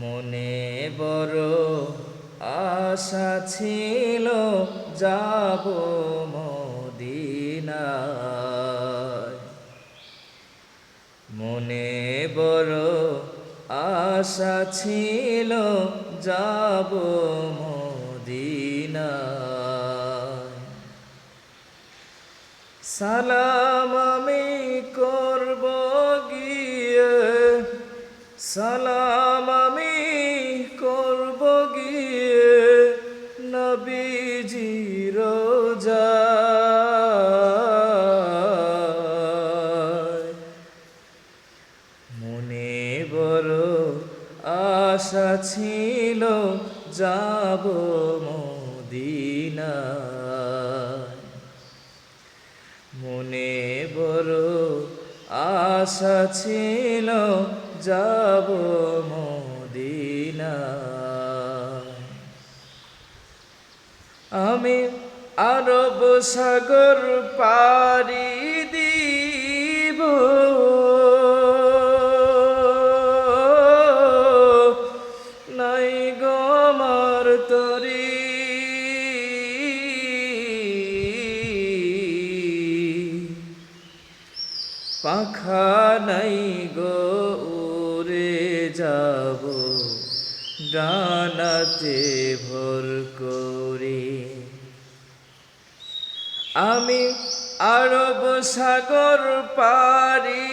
মনে বড় আশা ছিল যাব মদিনায়। মনে বড় আশা ছিল যাব মদিনায়। সালাম আমি করব গিয়ে, সালাম আমি করব গিয়ে নবীজির রোজায়। মনে বড় আশা ছিল যাব মদিনায়। মনে বড় আশা ছিল যাব মদিনায়। আমি আরব সাগর পাড়ি দিব, নাই গো আমার তরি। পাখা নাই গো উড়ে যাব ডানাতে ভর করে। আমি আরব সাগর পাড়ি